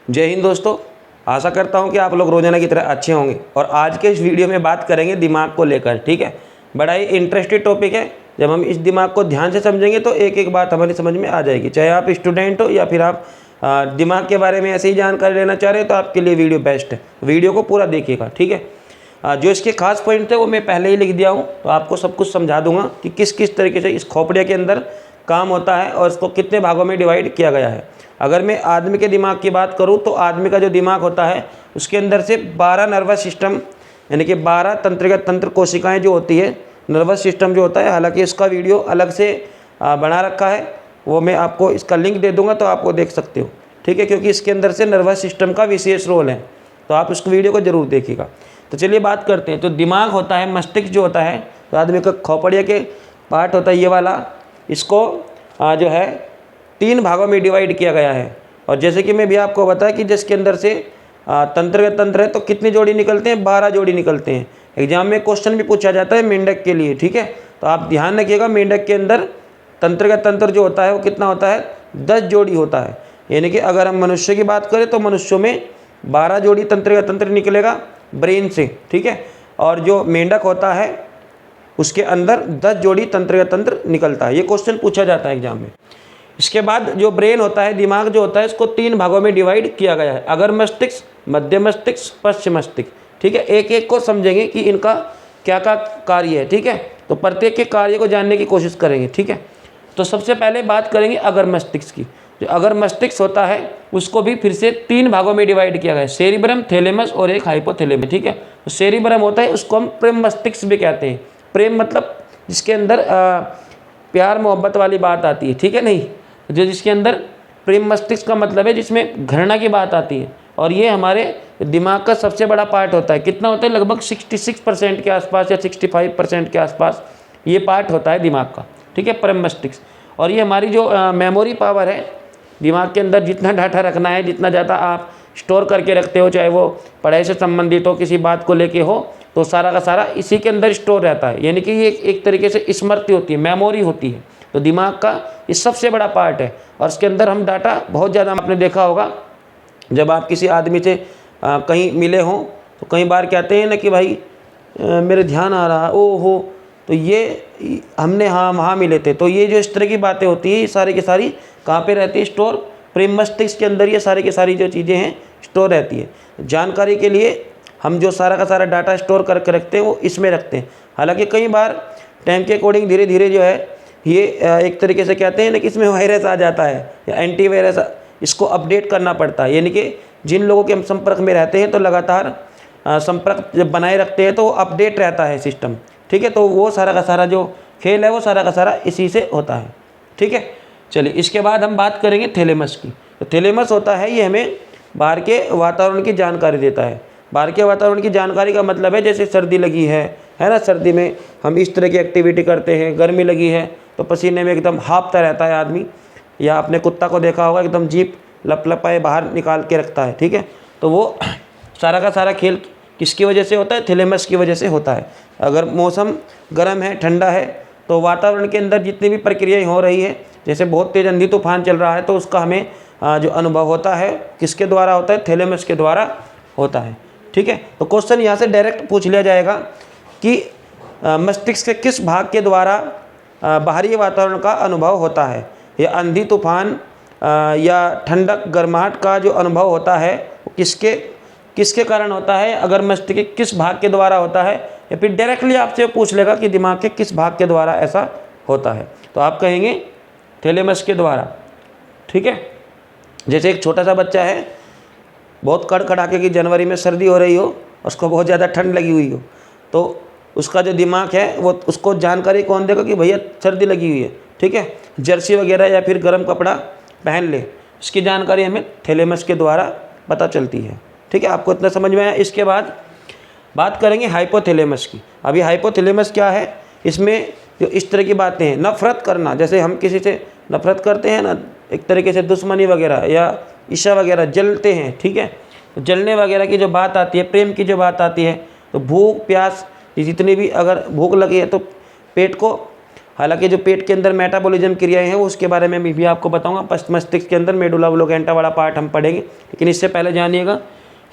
जय हिंद दोस्तों, आशा करता हूं कि आप लोग रोजाना की तरह अच्छे होंगे। और आज के इस वीडियो में बात करेंगे दिमाग को लेकर। ठीक है, बड़ा ही इंटरेस्टिंग टॉपिक है। जब हम इस दिमाग को ध्यान से समझेंगे तो एक एक बात हमारी समझ में आ जाएगी। चाहे आप स्टूडेंट हो या फिर आप दिमाग के बारे में ऐसे ही जानकारी लेना चाह रहे हो तो आपके लिए वीडियो बेस्ट है। वीडियो को पूरा देखिएगा। ठीक है, जो इसके खास पॉइंट थे वो मैं पहले ही लिख दिया हूँ, तो आपको सब कुछ समझा दूंगा कि किस किस तरीके से इस खोपड़िया के अंदर काम होता है और इसको कितने भागों में डिवाइड किया गया है। अगर मैं आदमी के दिमाग की बात करूं तो आदमी का जो दिमाग होता है उसके अंदर से 12 नर्वस सिस्टम यानी कि 12 तंत्रिका तंत्र कोशिकाएं जो होती है, नर्वस सिस्टम जो होता है। हालांकि इसका वीडियो अलग से बना रखा है, वो मैं आपको इसका लिंक दे दूंगा तो आपको देख सकते हो। ठीक है, क्योंकि इसके अंदर से नर्वस सिस्टम का विशेष रोल है, तो आप उस वीडियो को ज़रूर देखिएगा। तो चलिए बात करते हैं। तो दिमाग होता है, मस्तिष्क जो होता है, तो आदमी का खोपड़िया के पार्ट होता है ये वाला, इसको जो है 3 भागों में डिवाइड किया गया है। और जैसे कि मैं भी आपको बताया कि जिसके अंदर से तंत्र का तंत्र है तो कितनी जोड़ी निकलते हैं, 12 जोड़ी निकलते हैं। एग्जाम में क्वेश्चन भी पूछा जाता है मेंढक के लिए। ठीक है, तो आप ध्यान रखिएगा, मेंढक के अंदर तंत्र का तंत्र जो होता है वो कितना होता है, 10 जोड़ी होता है। यानी कि अगर हम मनुष्य की बात करें तो मनुष्यों में 12 जोड़ी तंत्र का तंत्र निकलेगा ब्रेन से। ठीक है, और जो मेंढक होता है उसके अंदर 10 जोड़ी तंत्र का तंत्र निकलता है। ये क्वेश्चन पूछा जाता है एग्जाम में। इसके बाद जो ब्रेन होता है, दिमाग जो होता है, इसको 3 भागों में डिवाइड किया गया है। अगर मस्तिष्क, मध्य मस्तिष्क, पश्च मस्तिष्क। ठीक है, एक एक को समझेंगे कि इनका क्या क्या कार्य है। ठीक है, तो प्रत्येक के कार्य को जानने की कोशिश करेंगे। ठीक है, तो सबसे पहले बात करेंगे अगर मस्तिष्क की। जो अगर मस्तिष्क होता है उसको भी फिर से 3 भागों में डिवाइड किया गया है, सेरिब्रम, थैलेमस और एक हाइपोथैलेमस। ठीक है, तो सेरिब्रम होता है उसको हम प्रेम मस्तिष्क भी कहते हैं। प्रेम मतलब जिसके अंदर प्यार मोहब्बत वाली बात आती है। ठीक है, नहीं जो जिसके अंदर प्रेम मस्तिष्क का मतलब है जिसमें घृणा की बात आती है। और ये हमारे दिमाग का सबसे बड़ा पार्ट होता है। कितना होता है, लगभग 66% के आसपास या 65% के आसपास ये पार्ट होता है दिमाग का। ठीक है, प्रेम मस्तिष्क। और ये हमारी जो मेमोरी पावर है, दिमाग के अंदर जितना डाटा रखना है, जितना ज़्यादा आप स्टोर करके रखते हो, चाहे वो पढ़ाई से संबंधित हो, किसी बात को लेके हो, तो सारा का सारा इसी के अंदर स्टोर रहता है। यानी कि ये एक तरीके से स्मृति होती है, मेमोरी होती है। तो दिमाग का ये सबसे बड़ा पार्ट है और इसके अंदर हम डाटा बहुत ज़्यादा, आपने देखा होगा जब आप किसी आदमी से कहीं मिले हों तो कई बार कहते हैं ना कि भाई मेरे ध्यान आ रहा, ओ हो, तो ये हमने वहाँ मिले थे। तो ये जो इस तरह की बातें होती है, ये सारी की सारी कहाँ पे रहती है, स्टोर प्रेम मस्तिष्क के अंदर। ये सारी की सारी जो चीज़ें हैं स्टोर रहती है। जानकारी के लिए हम जो सारा का सारा डाटा स्टोर करके रखते हैं वो इसमें रखते हैं। हालांकि कई बार टाइम के अकॉर्डिंग धीरे धीरे जो है ये एक तरीके से कहते हैं ना कि इसमें वायरस आ जाता है या एंटीवायरस, इसको अपडेट करना पड़ता है। यानी कि जिन लोगों के हम संपर्क में रहते हैं तो लगातार संपर्क जब बनाए रखते हैं तो वो अपडेट रहता है सिस्टम। ठीक है, तो वो सारा का सारा जो खेल है वो सारा का सारा इसी से होता है। ठीक है, चलिए इसके बाद हम बात करेंगे थैलेमस की। तो थैलेमस होता है ये हमें बाहर के वातावरण की जानकारी देता है। बाहर के वातावरण की जानकारी का मतलब है जैसे सर्दी लगी है ना, सर्दी में हम इस तरह की एक्टिविटी करते हैं। गर्मी लगी है तो पसीने में एकदम हांफता रहता है आदमी, या आपने कुत्ता को देखा होगा एकदम जीप लपलपाए बाहर निकाल के रखता है। ठीक है, तो वो सारा का सारा खेल किसकी वजह से होता है, थैलेमस की वजह से होता है। अगर मौसम गर्म है, ठंडा है, तो वातावरण के अंदर जितनी भी प्रक्रियाएँ हो रही है, जैसे बहुत तेज़ आंधी तूफान चल रहा है तो उसका हमें जो अनुभव होता है किसके द्वारा होता है, थैलेमस के द्वारा होता है। ठीक है, तो क्वेश्चन यहाँ से डायरेक्ट पूछ लिया जाएगा कि मस्तिष्क के किस भाग के द्वारा बाहरी वातावरण का अनुभव होता है, या आंधी तूफान या ठंडक गर्माहट का जो अनुभव होता है वो किसके कारण होता है, अगर मस्तिष्क के किस भाग के द्वारा होता है, या फिर डायरेक्टली आपसे पूछ लेगा कि दिमाग के किस भाग के द्वारा ऐसा होता है, तो आप कहेंगे थैलेमस के द्वारा। ठीक है, जैसे एक छोटा सा बच्चा है, बहुत कड़कड़ाके की जनवरी में सर्दी हो रही हो, उसको बहुत ज़्यादा ठंड लगी हुई हो, तो उसका जो दिमाग है वो उसको जानकारी कौन देगा कि भैया सर्दी लगी हुई है। ठीक है, जर्सी वगैरह या फिर गर्म कपड़ा पहन ले, इसकी जानकारी हमें थैलेमस के द्वारा पता चलती है। ठीक है, आपको इतना समझ में आया। इसके बाद बात करेंगे हाइपोथैलेमस की। अभी हाइपोथैलेमस क्या है, इसमें जो इस तरह की बातें हैं, नफ़रत करना, जैसे हम किसी से नफ़रत करते हैं ना, एक तरीके से दुश्मनी वगैरह या ईर्ष्या वगैरह, जलते हैं। ठीक है, जलने वगैरह की जो बात आती है, प्रेम की जो बात आती है, तो भूख प्यास, जितनी भी अगर भूख लगी है तो पेट को हालांकि जो पेट के अंदर मेटाबॉलिज्म क्रियाएं हैं वो उसके बारे में भी आपको बताऊंगा। पश्च मस्तिष्क के अंदर मेडुला ओब्लोगेंटा वाला पार्ट हम पढ़ेंगे, लेकिन इससे पहले जानिएगा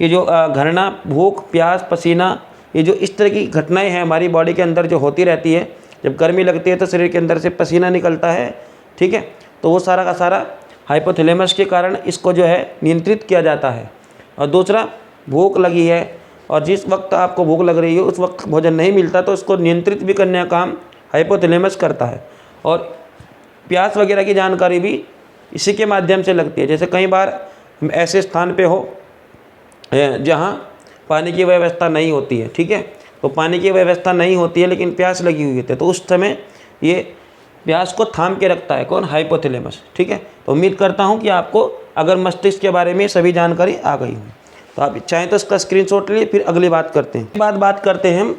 कि जो घरना, भूख, प्यास, पसीना, ये जो इस तरह की घटनाएं हैं हमारी बॉडी के अंदर जो होती रहती है, जब गर्मी लगती है तो शरीर के अंदर से पसीना निकलता है, ठीक है, तो वो सारा का सारा हाइपोथैलेमस के कारण इसको जो है नियंत्रित किया जाता है। और दूसरा, भूख लगी है और जिस वक्त आपको भूख लग रही है उस वक्त भोजन नहीं मिलता तो उसको नियंत्रित भी करने का काम हाइपोथैलेमस करता है। और प्यास वगैरह की जानकारी भी इसी के माध्यम से लगती है। जैसे कई बार हम ऐसे स्थान पे हो जहाँ पानी की व्यवस्था नहीं होती है, ठीक है, तो पानी की व्यवस्था नहीं होती है लेकिन प्यास लगी हुई होती है, तो उस समय ये प्यास को थाम के रखता है कौन? हाइपोथैलेमस, ठीक है। तो उम्मीद करता हूँ कि आपको अगर मस्तिष्क के बारे में सभी जानकारी आ गई हो, तो आप चाहें तो इसका स्क्रीनशॉट लिए फिर अगली बात करते हैं। बात करते हैं हम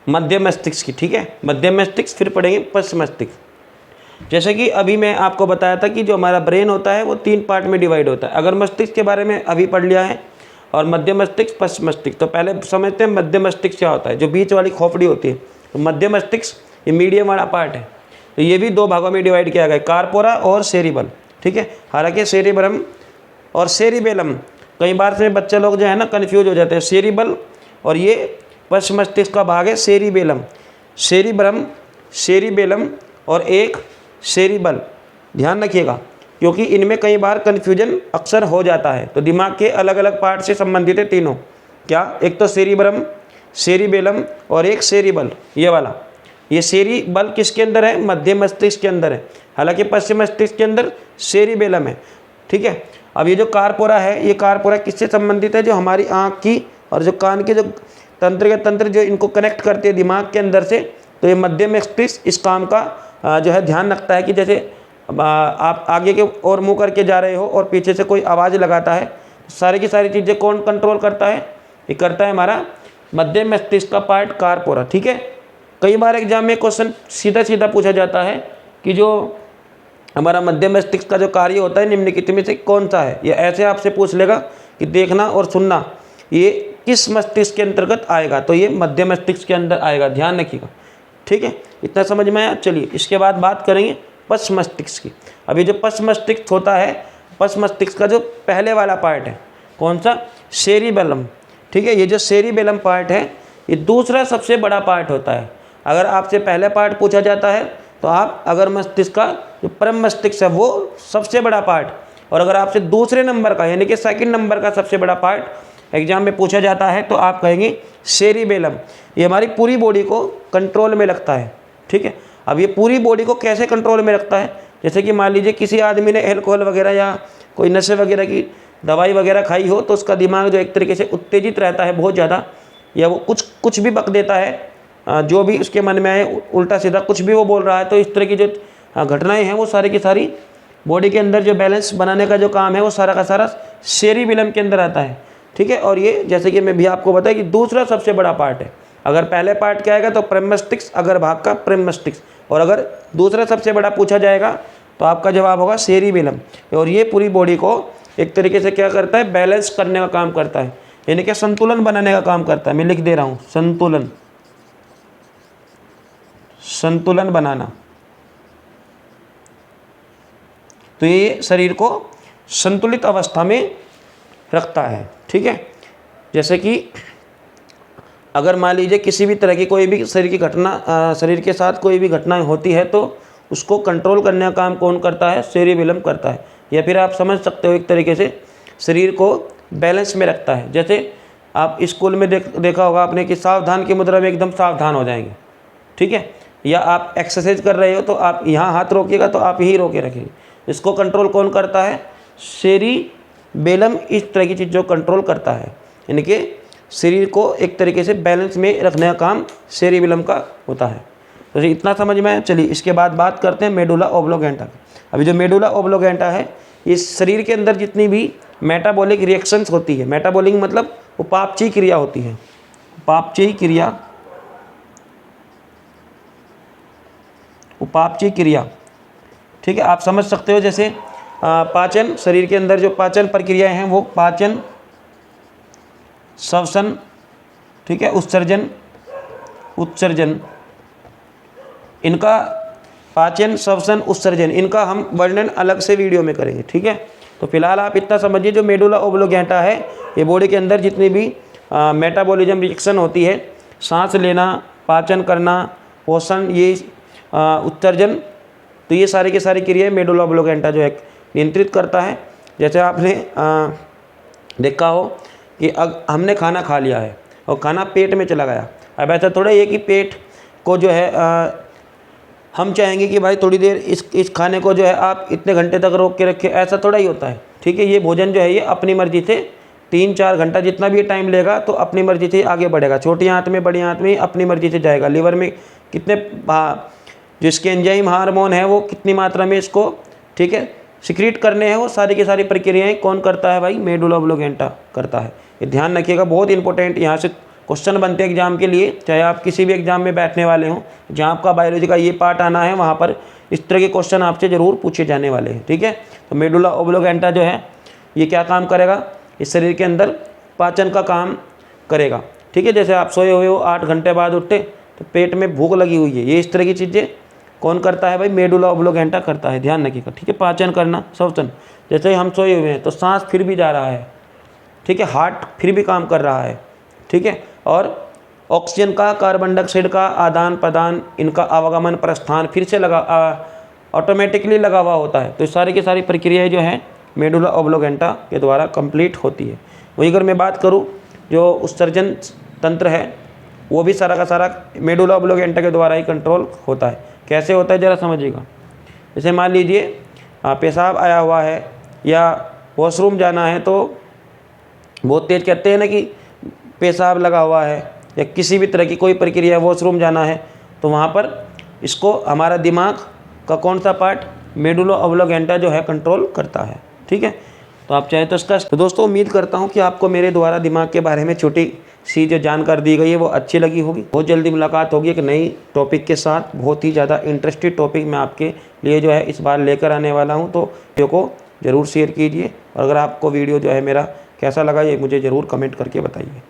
मध्य मस्तिष्क की, ठीक है। मध्य मस्तिष्क, फिर पढ़ेंगे पश्च मस्तिष्क। जैसे कि अभी मैं आपको बताया था कि जो हमारा ब्रेन होता है वो 3 पार्ट में डिवाइड होता है। अगर मस्तिष्क के बारे में अभी पढ़ लिया है और मध्य मस्तिष्क, पश्च मस्तिष्क, तो पहले समझते हैं मध्य मस्तिष्क क्या होता है। जो बीच वाली खोपड़ी होती है, तो मध्य मस्तिष्क ये मीडियम वाला पार्ट है। तो ये भी 2 भागों में डिवाइड किया गया है, कार्पोरा और सेरिबल, ठीक है। हालांकि सेरिब्रम और सेरिबेलम, कई बार से बच्चे लोग जो है ना कन्फ्यूज हो जाते हैं। सेरिबल और ये पश्च मस्तिष्क का भाग है सेरिबेलम, सेरिब्रम, सेरिबेलम और एक सेरिबल, ध्यान रखिएगा क्योंकि इनमें कई बार कन्फ्यूजन अक्सर हो जाता है। तो दिमाग के अलग अलग पार्ट से संबंधित है तीनों, क्या? एक तो सेरिब्रम, सेरिबेलम और एक सेरिबल, ये वाला। ये सेरिबल किसके अंदर है? मध्य मस्तिष्क के अंदर है। हालांकि पश्चिम मस्तिष्क के अंदर सेरिबेलम है, ठीक है। अब ये जो कार्पोरा है, ये कार्पोरा किससे संबंधित है? जो हमारी आँख की और जो कान के जो तंत्र के तंत्र जो इनको कनेक्ट करते हैं दिमाग के अंदर से, तो ये मध्य मस्तिष्क इस काम का जो है ध्यान रखता है कि जैसे आप आगे के और मुँह करके जा रहे हो और पीछे से कोई आवाज़ लगाता है, सारी की सारी चीज़ें कौन कंट्रोल करता है? ये करता है हमारा मध्य मस्तिष्क का पार्ट कार्पोरा, ठीक है। कई बार एग्जाम में क्वेश्चन सीधा सीधा पूछा जाता है कि जो हमारा मध्य मस्तिष्क का जो कार्य होता है निम्नलिखित में से कौन सा है? या ऐसे आपसे पूछ लेगा कि देखना और सुनना ये किस मस्तिष्क के अंतर्गत आएगा? तो ये मध्य मस्तिष्क के अंदर आएगा, ध्यान रखिएगा, ठीक है। इतना समझ में आया? चलिए इसके बाद बात करेंगे पश्च मस्तिष्क की। अभी जो पश्च मस्तिष्क होता है, पश्च मस्तिष्क का जो पहले वाला पार्ट है, कौन सा? सेरिबेलम, ठीक है। ये जो सेरिबेलम पार्ट है ये दूसरा सबसे बड़ा पार्ट होता है। अगर आपसे पहले पार्ट पूछा जाता है तो आप अगर मस्तिष्क का जो परम मस्तिष्क है वो सबसे बड़ा पार्ट, और अगर आपसे दूसरे नंबर का यानी कि सेकंड नंबर का सबसे बड़ा पार्ट एग्जाम में पूछा जाता है तो आप कहेंगे सेरिबेलम। ये हमारी पूरी बॉडी को कंट्रोल में रखता है, ठीक है। अब ये पूरी बॉडी को कैसे कंट्रोल में रखता है? जैसे कि मान लीजिए किसी आदमी ने एल्कोहल वगैरह या कोई नशे वगैरह की दवाई वगैरह खाई हो तो उसका दिमाग जो एक तरीके से उत्तेजित रहता है बहुत ज़्यादा, या वो कुछ भी बक देता है, जो भी उसके मन में आए उल्टा सीधा कुछ भी वो बोल रहा है। तो इस तरह की जो घटनाएं हैं वो सारी की सारी बॉडी के अंदर जो बैलेंस बनाने का जो काम है वो सारा का सारा सेरिबेलम के अंदर आता है, ठीक है। और ये जैसे कि मैं भी आपको बताया कि दूसरा सबसे बड़ा पार्ट है। अगर पहले पार्ट क्या आएगा तो परम मस्तिष्क, अगर भाग का परम मस्तिष्क, और अगर दूसरा सबसे बड़ा पूछा जाएगा तो आपका जवाब होगा सेरिबेलम। और ये पूरी बॉडी को एक तरीके से क्या करता है? बैलेंस करने का काम करता है, यानी कि संतुलन बनाने का काम करता है। मैं लिख दे रहा हूँ, संतुलन, संतुलन बनाना। तो ये शरीर को संतुलित अवस्था में रखता है, ठीक है। जैसे कि अगर मान लीजिए किसी भी तरह की कोई भी शरीर की घटना, शरीर के साथ कोई भी घटना होती है तो उसको कंट्रोल करने का काम कौन करता है? सेरिबेलम करता है। या फिर आप समझ सकते हो एक तरीके से शरीर को बैलेंस में रखता है। जैसे आप स्कूल में देखा होगा आपने कि सावधान की मुद्रा में एकदम सावधान हो जाएंगे, ठीक है। या आप एक्सरसाइज कर रहे हो तो आप यहाँ हाथ रोकिएगा तो आप यहीं रोके रखेंगे। इसको कंट्रोल कौन करता है? सेरिबेलम इस तरह की चीज़ों को कंट्रोल करता है, यानी कि शरीर को एक तरीके से बैलेंस में रखने का काम सेरिबेलम का होता है। तो इतना समझ में आया? चलिए इसके बाद बात करते हैं मेडुला ओब्लोगेंटा की। अभी जो मेडुला ओब्लोगेंटा है ये शरीर के अंदर जितनी भी मेटाबॉलिक रिएक्शंस होती है, मेटाबॉलिक मतलब उपापचयी क्रिया होती है, उपापचयी क्रिया, उपापचयी क्रिया, ठीक है। आप समझ सकते हो जैसे पाचन, शरीर के अंदर जो पाचन प्रक्रियाएं हैं वो पाचन, श्वसन, ठीक है, उत्सर्जन, उत्सर्जन, इनका पाचन, श्वसन, उत्सर्जन, इनका हम वर्णन अलग से वीडियो में करेंगे, ठीक है। तो फिलहाल आप इतना समझिए, जो मेडुला ओब्लोगेंटा है ये बॉडी के अंदर जितनी भी मेटाबॉलिज्म रिएक्शन होती है, सांस लेना, पाचन करना, पोषण, ये उत्सर्जन, तो ये सारी की सारी क्रियाएं मेडुला ओब्लोगेंटा जो है नियंत्रित करता है। जैसे आपने देखा हो कि हमने खाना खा लिया है और खाना पेट में चला गया। अब ऐसा थोड़ा ये कि पेट को जो है हम चाहेंगे कि भाई थोड़ी देर इस खाने को जो है आप इतने घंटे तक रोक के रखें, ऐसा थोड़ा ही होता है, ठीक है। ये भोजन जो है ये अपनी मर्जी से 3-4 घंटा जितना भी ये टाइम लेगा तो अपनी मर्जी से आगे बढ़ेगा, छोटी आंत में बड़ी आंत में अपनी मर्जी से जाएगा। लीवर में कितने जो इसके एंजाइम हार्मोन है वो कितनी मात्रा में इसको, ठीक है, सिक्रीट करने हैं, वो सारी की सारी प्रक्रियाएं कौन करता है भाई? मेडुला ओब्लोगेंटा करता है। ये ध्यान रखिएगा, बहुत इंपॉर्टेंट यहाँ से क्वेश्चन बनते हैं एग्जाम के लिए, चाहे आप किसी भी एग्जाम में बैठने वाले हों, जहाँ आपका बायोलॉजी का ये पार्ट आना है वहाँ पर इस तरह के क्वेश्चन आपसे ज़रूर पूछे जाने वाले हैं, ठीक है। तो मेडुला ओब्लोगेंटा जो है ये क्या काम करेगा? इस शरीर के अंदर पाचन का काम करेगा, ठीक है। जैसे आप सोए हुए हो, 8 घंटे बाद उठते तो पेट में भूख लगी हुई है, ये इस तरह की चीज़ें कौन करता है भाई? मेडुला ओब्लोगेंटा करता है, ध्यान रखिएगा, ठीक है। पाचन करना, श्वसन, जैसे हम सोए हुए हैं तो सांस फिर भी जा रहा है, ठीक है, हार्ट फिर भी काम कर रहा है, ठीक है। और ऑक्सीजन का, कार्बन डाइऑक्साइड का आदान प्रदान, इनका आवागमन, प्रस्थान फिर से ऑटोमेटिकली लगा हुआ होता है। तो सारी की सारी प्रक्रियाएं जो हैं मेडुला ओब्लोगेंटा के द्वारा कंप्लीट होती है। वहीं अगर मैं बात करूं जो उत्सर्जन तंत्र है वो भी सारा का सारा मेडुला ओब्लोगेंटा के द्वारा ही कंट्रोल होता है। कैसे होता है ज़रा समझिएगा। जैसे मान लीजिए पेशाब आया हुआ है या वॉशरूम जाना है, तो बहुत तेज़ कहते हैं ना कि पेशाब लगा हुआ है या किसी भी तरह की कोई प्रक्रिया, वॉशरूम जाना है, तो वहाँ पर इसको हमारा दिमाग का कौन सा पार्ट? मेडुला ओब्लोगेंटा जो है कंट्रोल करता है, ठीक है। तो आप चाहे तो इसका, तो दोस्तों उम्मीद करता हूँ कि आपको मेरे द्वारा दिमाग के बारे में छोटी सी जो जानकारी दी गई है वो अच्छी लगी होगी। बहुत जल्दी मुलाकात होगी एक नई टॉपिक के साथ, बहुत ही ज़्यादा इंटरेस्टिंग टॉपिक मैं आपके लिए जो है इस बार लेकर आने वाला हूँ। तो वीडियो को ज़रूर शेयर कीजिए और अगर आपको वीडियो जो है मेरा कैसा लगा ये मुझे ज़रूर कमेंट करके बताइए।